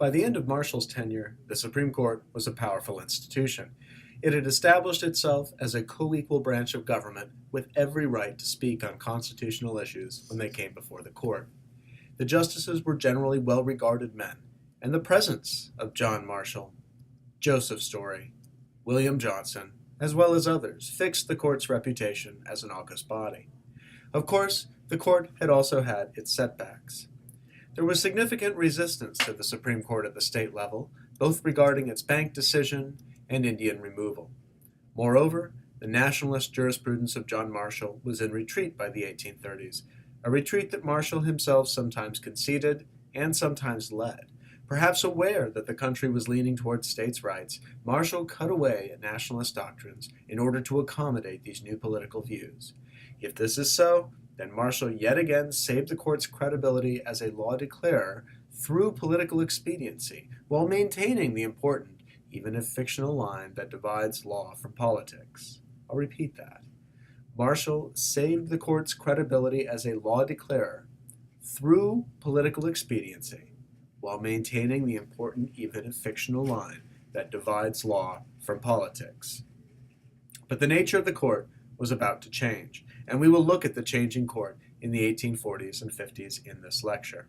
By the end of Marshall's tenure, the Supreme Court was a powerful institution. It had established itself as a co-equal branch of government with every right to speak on constitutional issues when they came before the court. The justices were generally well-regarded men, and the presence of John Marshall, Joseph Story, William Johnson, as well as others, fixed the court's reputation as an august body. Of course, the court had also had its setbacks. There was significant resistance to the Supreme Court at the state level, both regarding its bank decision and Indian removal. Moreover, the nationalist jurisprudence of John Marshall was in retreat by the 1830s, a retreat that Marshall himself sometimes conceded and sometimes led. Perhaps aware that the country was leaning towards states' rights, Marshall cut away at nationalist doctrines in order to accommodate these new political views. If this is so, then Marshall yet again saved the court's credibility as a law declarer through political expediency, while maintaining the important, even if fictional, line that divides law from politics. I'll repeat that. Marshall saved the court's credibility as a law declarer through political expediency, while maintaining the important, even if fictional, line that divides law from politics. But the nature of the court was about to change, and we will look at the changing court in the 1840s and 50s in this lecture.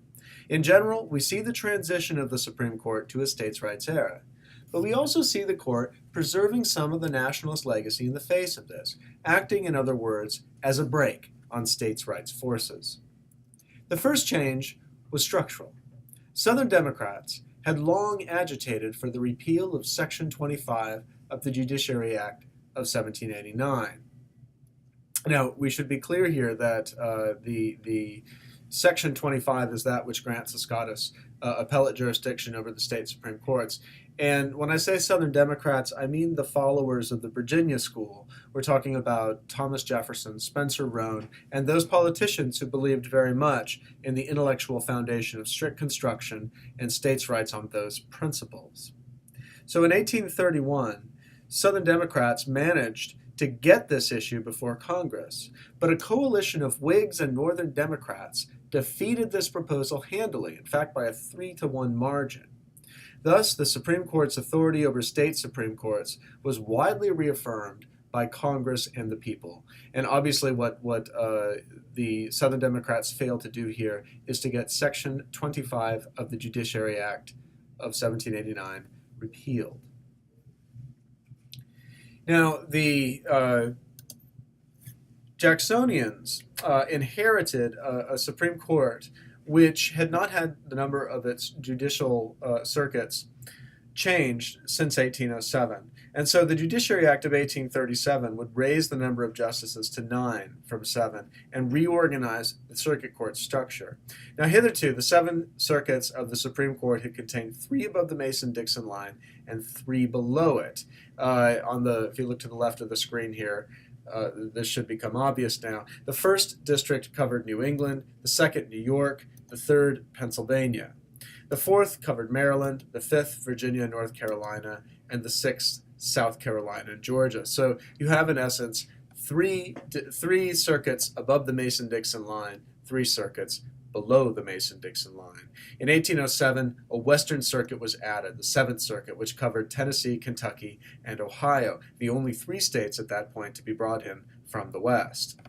In general, we see the transition of the Supreme Court to a states' rights era. But we also see the court preserving some of the nationalist legacy in the face of this, acting, in other words, as a brake on states' rights forces. The first change was structural. Southern Democrats had long agitated for the repeal of Section 25 of the Judiciary Act of 1789. Now, we should be clear here that the Section 25 is that which grants the Scottish appellate jurisdiction over the state Supreme Courts. And when I say Southern Democrats, I mean the followers of the Virginia School. We're talking about Thomas Jefferson, Spencer Roane, and those politicians who believed very much in the intellectual foundation of strict construction and states' rights on those principles. So in 1831, Southern Democrats managed to get this issue before Congress, but a coalition of Whigs and Northern Democrats defeated this proposal handily, in fact by a 3-1 margin. Thus, the Supreme Court's authority over state Supreme Courts was widely reaffirmed by Congress and the people. And obviously what the Southern Democrats failed to do here is to get Section 25 of the Judiciary Act of 1789 repealed. Now, the Jacksonians inherited a Supreme Court which had not had the number of its judicial circuits changed since 1807. And so the Judiciary Act of 1837 would raise the number of justices to 9 from 7 and reorganize the circuit court structure. Now, hitherto, the 7 circuits of the Supreme Court had contained 3 above the Mason-Dixon line and 3 below it. If you look to the left of the screen here, this should become obvious now. The first district covered New England, the second New York, the third Pennsylvania. The fourth covered Maryland, the fifth Virginia, North Carolina, and the sixth South Carolina and Georgia. So you have in essence three circuits above the Mason-Dixon line, 3 circuits below the Mason-Dixon line. In 1807, a Western Circuit was added, the 7th Circuit, which covered Tennessee, Kentucky, and Ohio, the only 3 states at that point to be brought in from the West.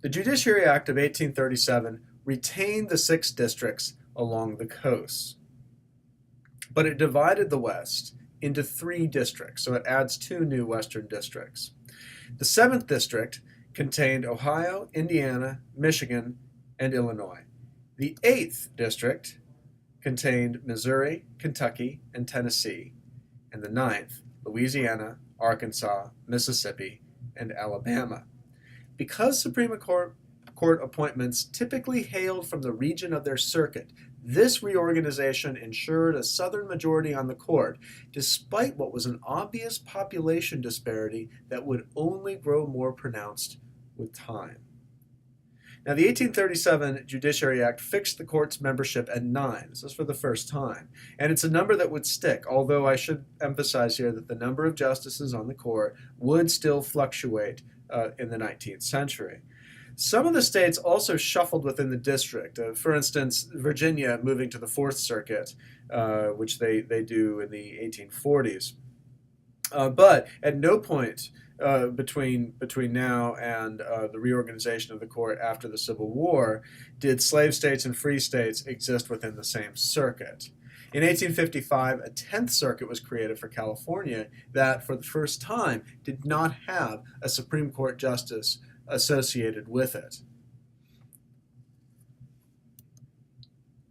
The Judiciary Act of 1837 retained the 6 districts along the coast, but it divided the West into 3 districts, so it adds 2 new Western districts. The 7th District contained Ohio, Indiana, Michigan, and Illinois. The 8th District contained Missouri, Kentucky, and Tennessee, and the 9th, Louisiana, Arkansas, Mississippi, and Alabama. Because Supreme Court appointments typically hailed from the region of their circuit, this reorganization ensured a Southern majority on the court, despite what was an obvious population disparity that would only grow more pronounced with time. Now, the 1837 Judiciary Act fixed the court's membership at 9. This is for the first time. And it's a number that would stick, although I should emphasize here that the number of justices on the court would still fluctuate in the 19th century. Some of the states also shuffled within the district. For instance, Virginia moving to the Fourth Circuit, which they do in the 1840s. But at no point between now and the reorganization of the court after the Civil War did slave states and free states exist within the same circuit. In 1855, a 10th Circuit was created for California that, for the first time, did not have a Supreme Court justice associated with it.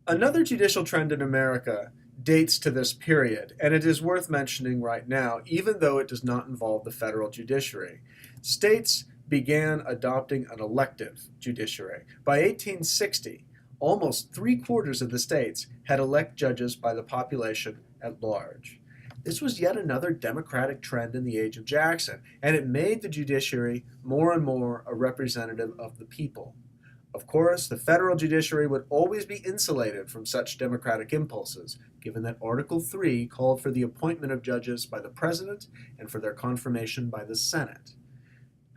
Another judicial trend in America dates to this period, and it is worth mentioning right now, even though it does not involve the federal judiciary. States began adopting an elective judiciary. By 1860, almost 3/4 of the states had elect judges by the population at large. This was yet another democratic trend in the age of Jackson, and it made the judiciary more and more a representative of the people. Of course, the federal judiciary would always be insulated from such democratic impulses, given that Article 3 called for the appointment of judges by the President and for their confirmation by the Senate.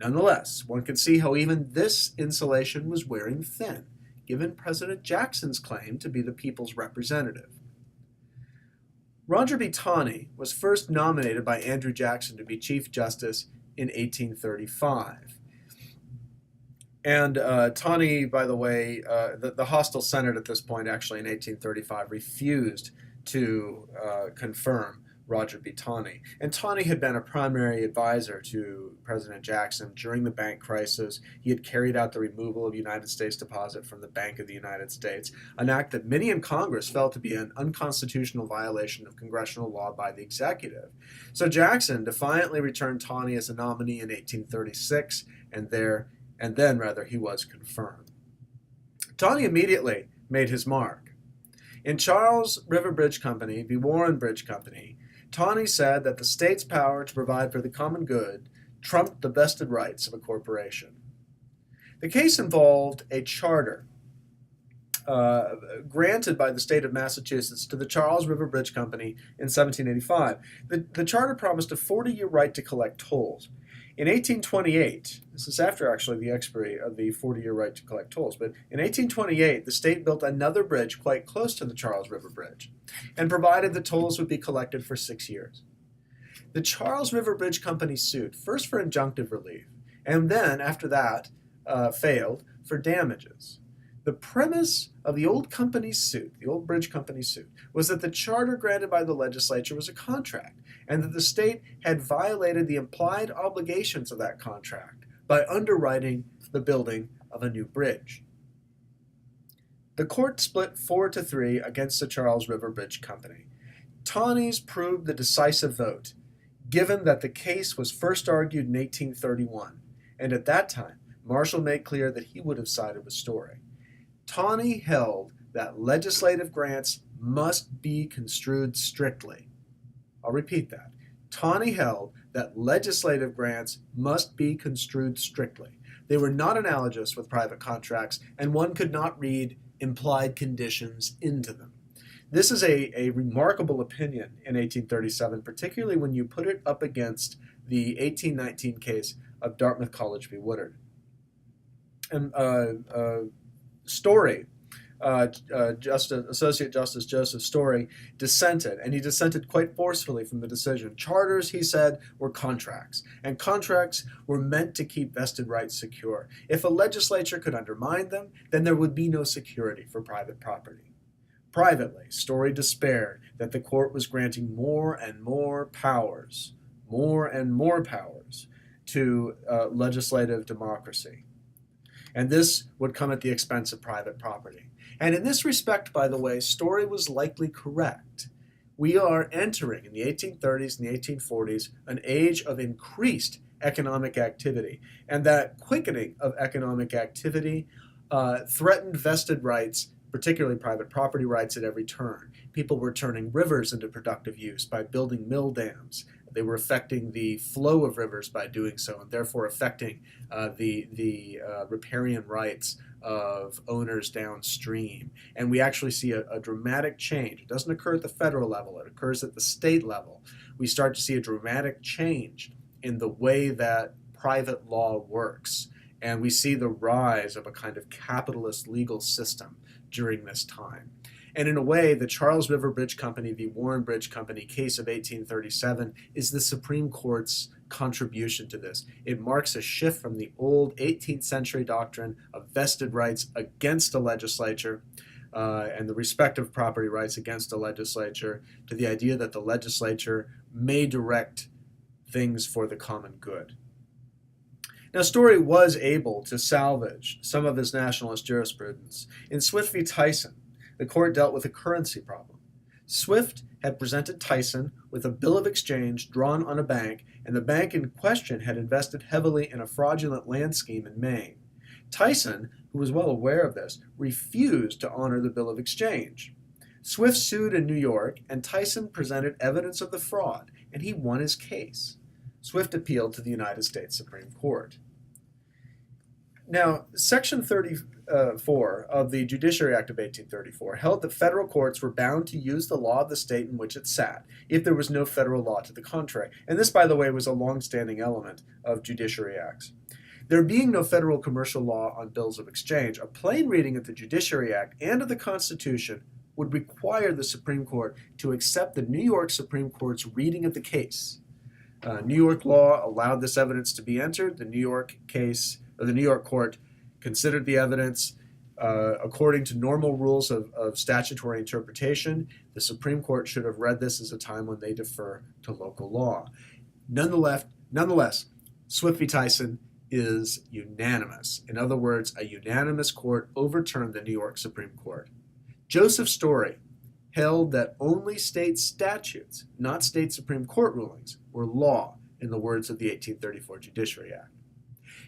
Nonetheless, one can see how even this insulation was wearing thin, given President Jackson's claim to be the people's representative. Roger B. Taney was first nominated by Andrew Jackson to be Chief Justice in 1835. And Taney, by the way, the hostile Senate at this point, actually in 1835, refused to confirm Roger B. Taney. And Taney had been a primary advisor to President Jackson during the bank crisis. He had carried out the removal of United States deposit from the Bank of the United States, an act that many in Congress felt to be an unconstitutional violation of congressional law by the executive. So Jackson defiantly returned Taney as a nominee in 1836, and then he was confirmed. Taney immediately made his mark. In Charles River Bridge Company v. Warren Bridge Company, Taney said that the state's power to provide for the common good trumped the vested rights of a corporation. The case involved a charter granted by the state of Massachusetts to the Charles River Bridge Company in 1785. The charter promised a 40-year right to collect tolls. In 1828, this is after actually the expiry of the 40-year right to collect tolls, but in 1828, the state built another bridge quite close to the Charles River Bridge and provided the tolls would be collected for 6 years. The Charles River Bridge Company sued, first for injunctive relief, and then, after that, failed for damages. The premise of the old company's suit, the old bridge company's suit, was that the charter granted by the legislature was a contract, and that the state had violated the implied obligations of that contract by underwriting the building of a new bridge. The court split 4-3 against the Charles River Bridge Company. Taney's proved the decisive vote, given that the case was first argued in 1831, and at that time, Marshall made clear that he would have sided with Story. Taney held that legislative grants must be construed strictly. I'll repeat that. Taney held that legislative grants must be construed strictly. They were not analogous with private contracts, and one could not read implied conditions into them. This is a remarkable opinion in 1837, particularly when you put it up against the 1819 case of Dartmouth College v. Woodard. And Story, Associate Justice Joseph Story, dissented, and he dissented quite forcefully from the decision. Charters, he said, were contracts, and contracts were meant to keep vested rights secure. If a legislature could undermine them, then there would be no security for private property. Privately, Story despaired that the court was granting more and more powers to legislative democracy. And this would come at the expense of private property. And in this respect, by the way, Story was likely correct. We are entering, in the 1830s and the 1840s, an age of increased economic activity. And that quickening of economic activity threatened vested rights, particularly private property rights, at every turn. People were turning rivers into productive use by building mill dams. They were affecting the flow of rivers by doing so, and therefore affecting the riparian rights of owners downstream. And we actually see a dramatic change. It doesn't occur at the federal level, it occurs at the state level. We start to see a dramatic change in the way that private law works. And we see the rise of a kind of capitalist legal system during this time. And in a way, the Charles River Bridge Company v. Warren Bridge Company case of 1837 is the Supreme Court's contribution to this. It marks a shift from the old 18th century doctrine of vested rights against a legislature and the respect of property rights against a legislature to the idea that the legislature may direct things for the common good. Now, Story was able to salvage some of his nationalist jurisprudence. In Swift v. Tyson, the court dealt with a currency problem. Swift had presented Tyson with a bill of exchange drawn on a bank, and the bank in question had invested heavily in a fraudulent land scheme in Maine. Tyson, who was well aware of this, refused to honor the bill of exchange. Swift sued in New York, and Tyson presented evidence of the fraud, and he won his case. Swift appealed to the United States Supreme Court. Now, Section 34 of the Judiciary Act of 1834 held that federal courts were bound to use the law of the state in which it sat, if there was no federal law to the contrary. And this, by the way, was a long-standing element of judiciary acts. There being no federal commercial law on bills of exchange, a plain reading of the Judiciary Act and of the Constitution would require the Supreme Court to accept the New York Supreme Court's reading of the case. New York law allowed this evidence to be entered. The New York court considered the evidence according to normal rules of statutory interpretation. The Supreme Court should have read this as a time when they defer to local law. Nonetheless, Swift v. Tyson is unanimous. In other words, a unanimous court overturned the New York Supreme Court. Joseph Story held that only state statutes, not state Supreme Court rulings, were law in the words of the 1834 Judiciary Act.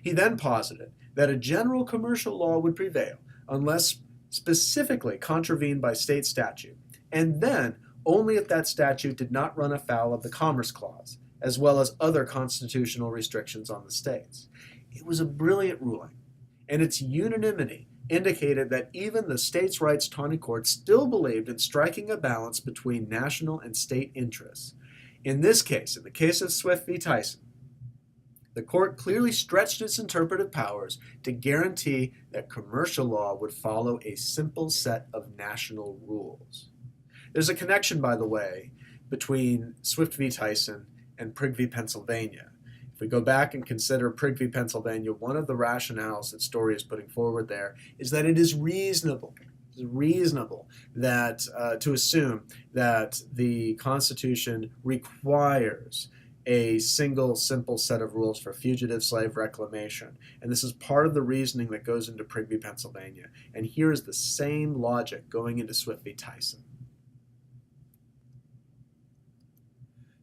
He then posited that a general commercial law would prevail unless specifically contravened by state statute, and then only if that statute did not run afoul of the Commerce Clause, as well as other constitutional restrictions on the states. It was a brilliant ruling, and its unanimity indicated that even the states' rights tawny court still believed in striking a balance between national and state interests. In this case, in the case of Swift v. Tyson, the court clearly stretched its interpretive powers to guarantee that commercial law would follow a simple set of national rules. There's a connection, by the way, between Swift v. Tyson and Prigg v. Pennsylvania. If we go back and consider Prigg v. Pennsylvania, one of the rationales that Story is putting forward there is that it is reasonable that to assume that the Constitution requires a single, simple set of rules for fugitive slave reclamation. And this is part of the reasoning that goes into Prigg v. Pennsylvania. And here is the same logic going into Swift v. Tyson.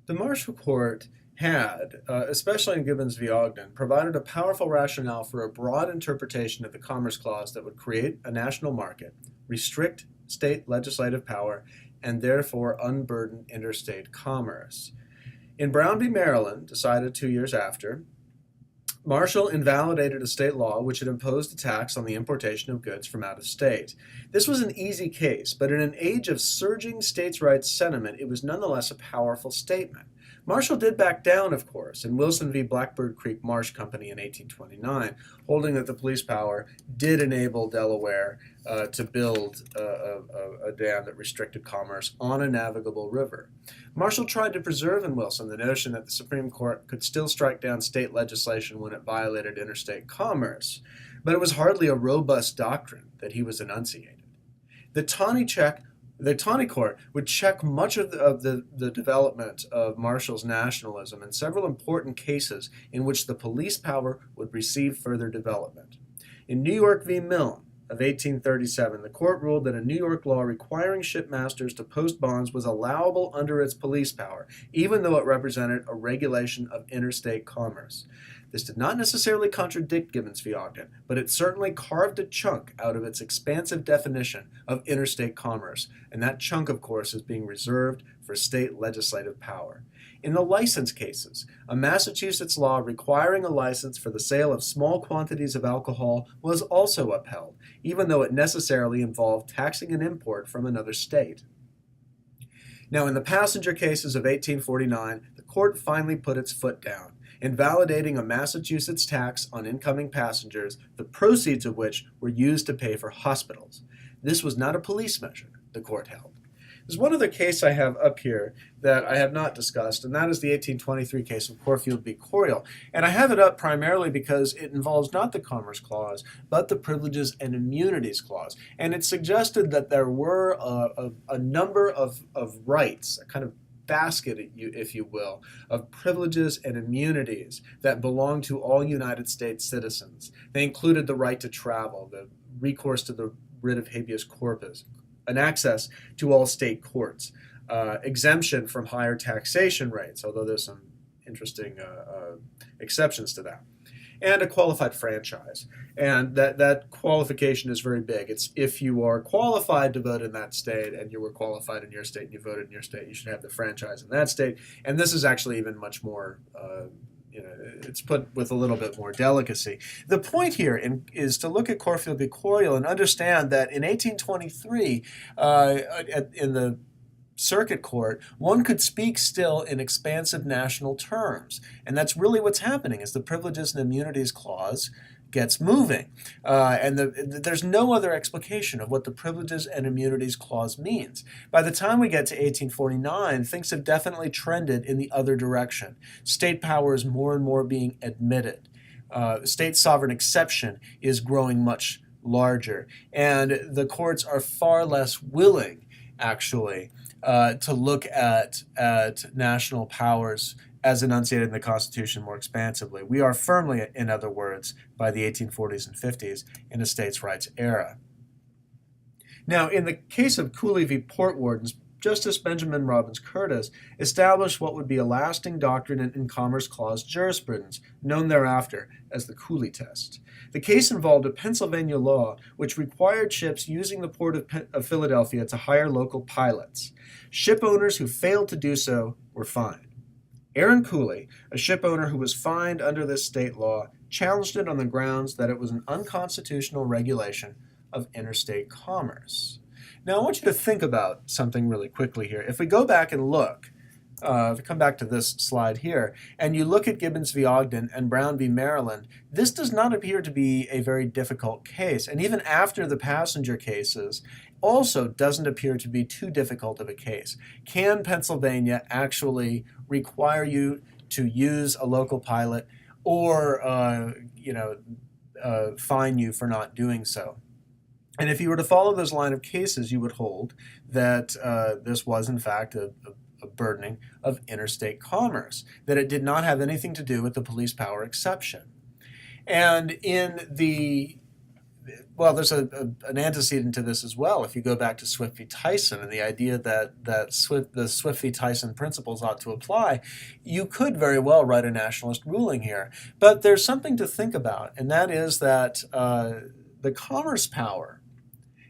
The Marshall Court had, especially in Gibbons v. Ogden, provided a powerful rationale for a broad interpretation of the Commerce Clause that would create a national market, restrict state legislative power, and therefore unburden interstate commerce. In Brown v. Maryland, decided 2 years after, Marshall invalidated a state law which had imposed a tax on the importation of goods from out of state. This was an easy case, but in an age of surging states' rights sentiment, it was nonetheless a powerful statement. Marshall did back down, of course, in Wilson v. Blackbird Creek Marsh Company in 1829, holding that the police power did enable Delaware to build a dam that restricted commerce on a navigable river. Marshall tried to preserve in Wilson the notion that the Supreme Court could still strike down state legislation when it violated interstate commerce, but it was hardly a robust doctrine that he was enunciating. The Taney Court would check much of the development of Marshall's nationalism in several important cases in which the police power would receive further development. In New York v. Milne of 1837, the court ruled that a New York law requiring shipmasters to post bonds was allowable under its police power, even though it represented a regulation of interstate commerce. This did not necessarily contradict Gibbons v. Ogden, but it certainly carved a chunk out of its expansive definition of interstate commerce, and that chunk, of course, is being reserved for state legislative power. In the license cases, a Massachusetts law requiring a license for the sale of small quantities of alcohol was also upheld, even though it necessarily involved taxing an import from another state. Now, in the passenger cases of 1849, the court finally put its foot down. invalidating a Massachusetts tax on incoming passengers, the proceeds of which were used to pay for hospitals. This was not a police measure, the court held. There's one other case I have up here that I have not discussed, and that is the 1823 case of Corfield v. Coriol. And I have it up primarily because it involves not the Commerce Clause, but the Privileges and Immunities Clause. And it suggested that there were a number of rights, a kind of basket, if you will, of privileges and immunities that belong to all United States citizens. They included the right to travel, the recourse to the writ of habeas corpus, an access to all state courts, exemption from higher taxation rates, although there's some interesting exceptions to that, and a qualified franchise. And that qualification is very big. It's if you are qualified to vote in that state and you were qualified in your state and you voted in your state, you should have the franchise in that state. And this is actually even much more it's put with a little bit more delicacy. The point here is to look at Corfield v. Coriol and understand that in 1823, in the circuit court, one could speak still in expansive national terms. And that's really what's happening is the Privileges and Immunities Clause gets moving. There's no other explication of what the Privileges and Immunities Clause means. By the time we get to 1849, things have definitely trended in the other direction. State power is more and more being admitted. State sovereign exception is growing much larger. And the courts are far less willing, actually, to look at national powers as enunciated in the Constitution more expansively. We are firmly, in other words, by the 1840s and 50s, in a states' rights era. Now, in the case of Cooley v. Port Wardens, Justice Benjamin Robbins Curtis established what would be a lasting doctrine in Commerce Clause jurisprudence, known thereafter as the Cooley test. The case involved a Pennsylvania law which required ships using the port of Philadelphia to hire local pilots. Ship owners who failed to do so were fined. Aaron Cooley, a ship owner who was fined under this state law, challenged it on the grounds that it was an unconstitutional regulation of interstate commerce. Now, I want you to think about something really quickly here. If we go back and look, if we come back to this slide here, and you look at Gibbons v. Ogden and Brown v. Maryland, this does not appear to be a very difficult case. And even after the passenger cases, also doesn't appear to be too difficult of a case. Can Pennsylvania actually require you to use a local pilot or fine you for not doing so? And if you were to follow this line of cases, you would hold that this was, in fact, a burdening of interstate commerce, that it did not have anything to do with the police power exception. And there's an antecedent to this as well. If you go back to Swift v. Tyson and the idea that the Swift v. Tyson principles ought to apply, you could very well write a nationalist ruling here. But there's something to think about, and that is that the commerce power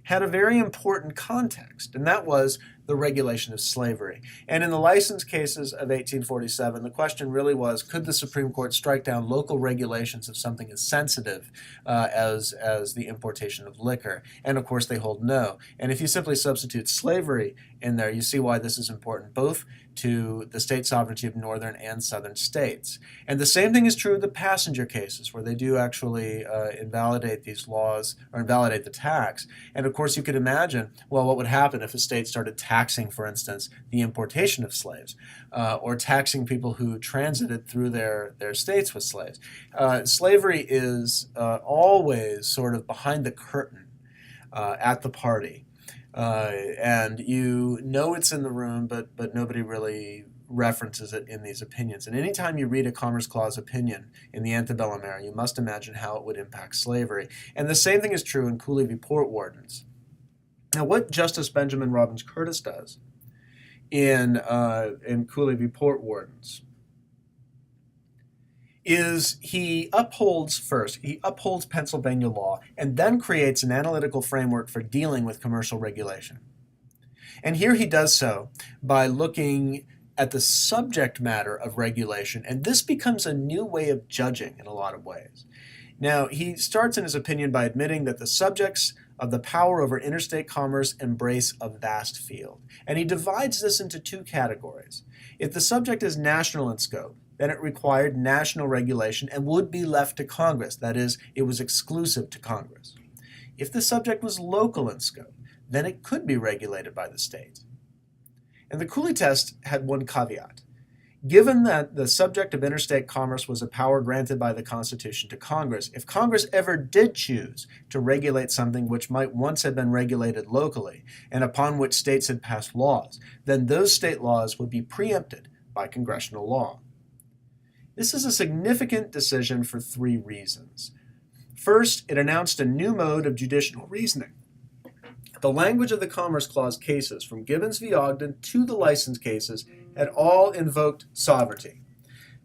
had a very important context, and that was the regulation of slavery. And in the license cases of 1847, the question really was, could the Supreme Court strike down local regulations of something as sensitive as the importation of liquor? And of course, they hold no. And if you simply substitute slavery in there, you see why this is important, both to the state sovereignty of northern and southern states. And the same thing is true of the passenger cases, where they do actually invalidate these laws or invalidate the tax. And of course, you could imagine, well, what would happen if a state started taxing, for instance, the importation of slaves, or taxing people who transited through their states with slaves. Slavery is always sort of behind the curtain at the party. And you know it's in the room, but nobody really references it in these opinions. And anytime you read a Commerce Clause opinion in the antebellum era, you must imagine how it would impact slavery. And the same thing is true in Cooley v. Port Wardens. Now, what Justice Benjamin Robbins Curtis does in Cooley v. Port Wardens is he upholds Pennsylvania law and then creates an analytical framework for dealing with commercial regulation. And here he does so by looking at the subject matter of regulation, and this becomes a new way of judging in a lot of ways. Now, he starts in his opinion by admitting that the subjects of the power over interstate commerce embrace a vast field. And he divides this into two categories. If the subject is national in scope, then it required national regulation and would be left to Congress. That is, it was exclusive to Congress. If the subject was local in scope, then it could be regulated by the state. And the Cooley test had one caveat. Given that the subject of interstate commerce was a power granted by the Constitution to Congress, if Congress ever did choose to regulate something which might once have been regulated locally and upon which states had passed laws, then those state laws would be preempted by congressional law. This is a significant decision for three reasons. First, it announced a new mode of judicial reasoning. The language of the Commerce Clause cases, from Gibbons v. Ogden to the license cases, had all invoked sovereignty.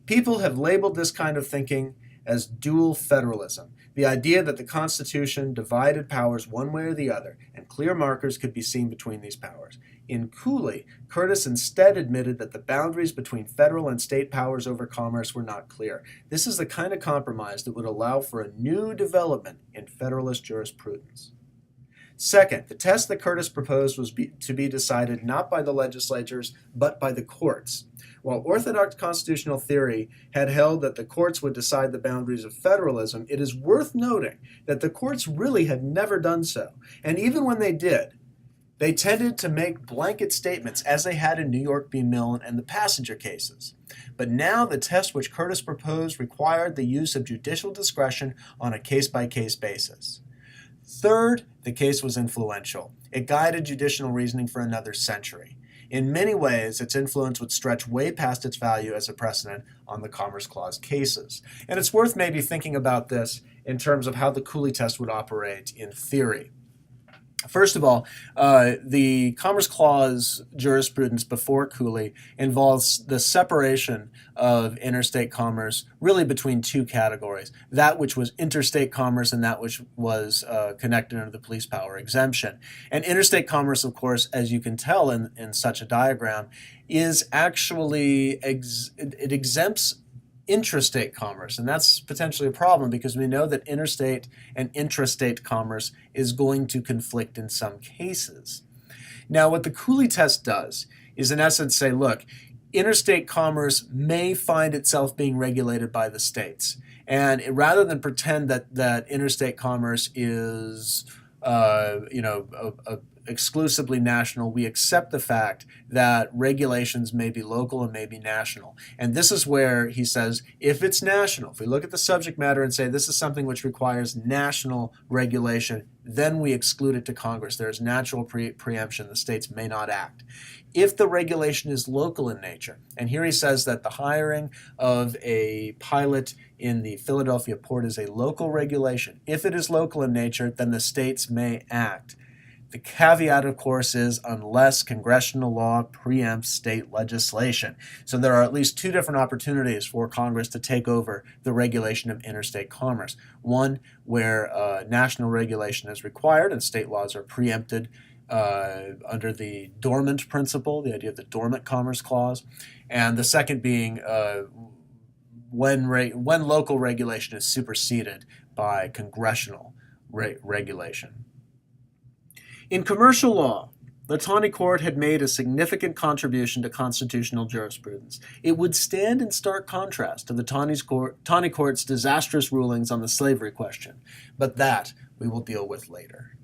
People have labeled this kind of thinking as dual federalism, the idea that the Constitution divided powers one way or the other, and clear markers could be seen between these powers. In Cooley, Curtis instead admitted that the boundaries between federal and state powers over commerce were not clear. This is the kind of compromise that would allow for a new development in federalist jurisprudence. Second, the test that Curtis proposed was to be decided not by the legislatures, but by the courts. While orthodox constitutional theory had held that the courts would decide the boundaries of federalism, it is worth noting that the courts really had never done so. And even when they did, they tended to make blanket statements, as they had in New York v. Milne and the passenger cases. But now the test which Curtis proposed required the use of judicial discretion on a case-by-case basis. Third, the case was influential. It guided judicial reasoning for another century. In many ways, its influence would stretch way past its value as a precedent on the Commerce Clause cases. And it's worth maybe thinking about this in terms of how the Cooley test would operate in theory. First of all, the Commerce Clause jurisprudence before Cooley involves the separation of interstate commerce really between two categories, that which was interstate commerce and that which was connected under the police power exemption. And interstate commerce, of course, as you can tell in such a diagram, is actually, it exempts intrastate commerce, and that's potentially a problem because we know that interstate and intrastate commerce is going to conflict in some cases. Now, what the Cooley test does is in essence say, look, interstate commerce may find itself being regulated by the states, and rather than pretend that interstate commerce is exclusively national, we accept the fact that regulations may be local and may be national. And this is where he says, if it's national, if we look at the subject matter and say this is something which requires national regulation, then we exclude it to Congress. There's natural preemption. The states may not act. If the regulation is local in nature, and here he says that the hiring of a pilot in the Philadelphia port is a local regulation. If it is local in nature, then the states may act. The caveat, of course, is unless congressional law preempts state legislation. So there are at least two different opportunities for Congress to take over the regulation of interstate commerce. One, where national regulation is required and state laws are preempted under the dormant principle, the idea of the dormant Commerce Clause. And the second being when local regulation is superseded by congressional regulation. In commercial law, the Taney Court had made a significant contribution to constitutional jurisprudence. It would stand in stark contrast to the Taney Court's disastrous rulings on the slavery question, but that we will deal with later.